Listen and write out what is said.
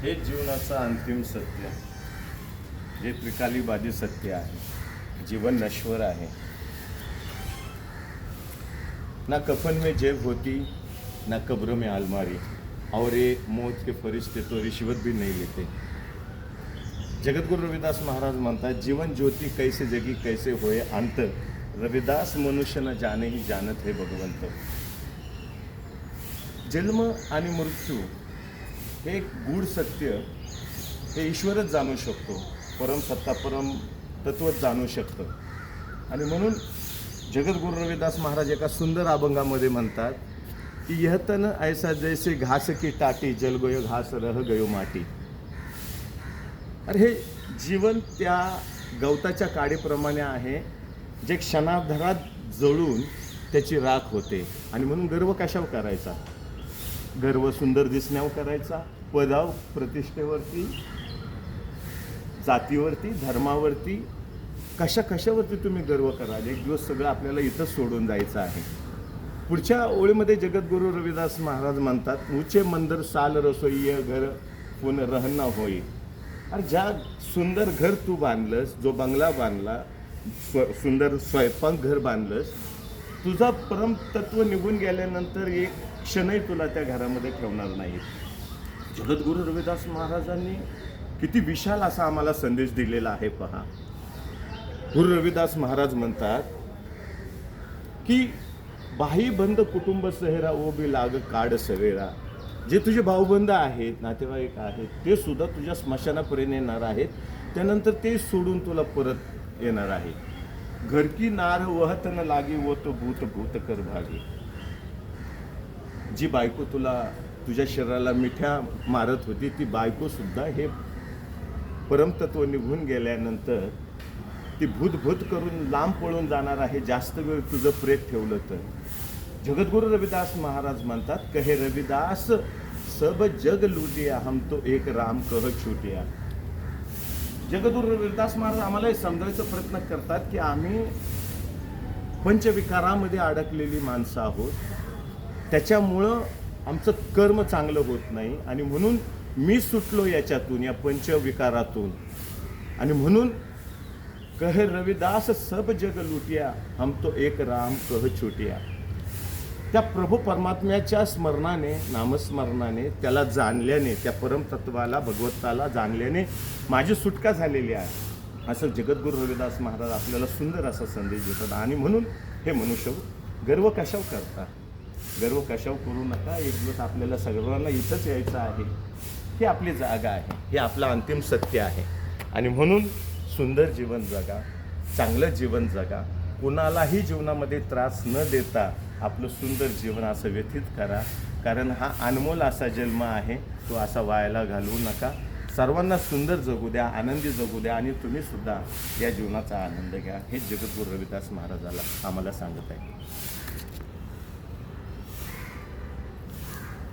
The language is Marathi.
हे जीवनाचं अंतिम सत्य, जे त्रिकालीबाधी सत्य आहे. जीवन नश्वर आहे. ना कफन में जेब होती, ना कब्र में अलमारी, और ये मौत के फरिश्ते तो रिश्वत भी नहीं लेते. जगद्गुरु रविदास महाराज म्हणतात, जीवन ज्योति कैसे जगी कैसे होए अंत, रविदास मनुष्य न जाने ही जानत हे भगवंत. जन्म आणि मृत्यू हे एक गूढ सत्य हे ईश्वरच जाणू शकतो, परमसत्ता परम तत्वच जाणू शकतं. आणि म्हणून जगद्गुरु रविदास महाराज एका सुंदर अभंगामध्ये म्हणतात की यह तन ऐसा जैसे घास की टाटी, जल गयो घास रह गयो माटी. अरे हे जीवन त्या गवताच्या काडीप्रमाणे आहे, जे क्षणार्धात जळून त्याची राख होते. आणि म्हणून गर्व कशावर करायचा? गर्व सुंदर दिसण्यावर करायचा, पदाव प्रतिष्ठेवरती, जातीवरती, धर्मावरती, कशावरती तुम्ही गर्व कराल? एक दिवस सगळं आपल्याला इथंच सोडून जायचं आहे. पुढच्या ओळीमध्ये जगद्गुरु रविदास महाराज म्हणतात, ऊंचे मंदिर साल रसोई घर पुन रहना होई. अरे ज्या सुंदर घर तू बांधलंस, जो बंगला बांधला, सुंदर स्वयंपाक घर बांधलंस, तुझा परमतत्व निघून गेल्यानंतर एक क्षणही तुला त्या घरामध्ये ठेवणार नाही. जगद्गुरु रविदास महाराजांनी किती विशाल असा आम्हाला संदेश दिलेला आहे पहा. गुरु रविदास महाराज म्हणतात की बाही बंद कुटुंब सहेरा ओ बी लाग काड सवेरा. जे तुझे भाऊबंद आहेत, नातेवाईक आहेत, ते सुद्धा तुझ्या स्मशानापर्यंत येणार आहेत. त्यानंतर ते सोडून तुला परत येणार आहे. घर की नार वहत न लागी वो तो भूत भूत कर भागी. जी बायको तुझ्या शरीराला मिठ्या मारत होती, ती बायको सुद्धा हे परमतत्व निघून गेल्यानंतर ती भूत भूत करून लांब पळून जाणार आहे, जास्त वेळ तुझं प्रेत ठेवलं तर. जगद्गुरु रविदास महाराज म्हणतात, कहे रविदास सब जग लूटिया, हम तो एक राम कह छूटिया. जगद्गुरु रविदास महाराज आम्हाला हे समजायचा प्रयत्न करतात की आम्ही पंचविकारामध्ये अडकलेली माणसं आहोत. त्याच्यामुळं आमचं कर्म चांगलं होत नाही, आणि म्हणून मी सुटलो याच्यातून, या पंचविकारातून. आणि म्हणून कहे रविदास सब जग लुटिया, हम तो एक राम कह छुटिया. त्या प्रभू परमात्म्याच्या स्मरणाने, नामस्मरणाने, त्याला जाणल्याने, त्या परमतत्वाला, भगवताला जाणल्याने माझी सुटका झालेली आहे, असं जगद्गुरु रविदास महाराज आपल्याला सुंदर असा संदेश देतात. आणि म्हणून हे मनुष्य गर्व कशावर करता? गर्व कशावर करू नका. एक दिवस आपल्याला सगळ्यांना इथंच यायचं आहे. ही आपली जागा आहे, हे आपलं अंतिम सत्य आहे. आणि म्हणून सुंदर जीवन जगा, चांगलं जीवन जगा, कुणालाही जीवनामध्ये त्रास न देता आपलं सुंदर जीवन असं व्यतीत करा. कारण हा अनमोल असा जन्म आहे, तो असा वायाला घालवू नका. सर्वांना सुंदर जगू द्या, आनंदी जगू द्या, आणि तुम्ही सुद्धा या जीवनाचा आनंद घ्या. हे जगद्गुरु रविदास महाराजाला आम्हाला सांगत आहे.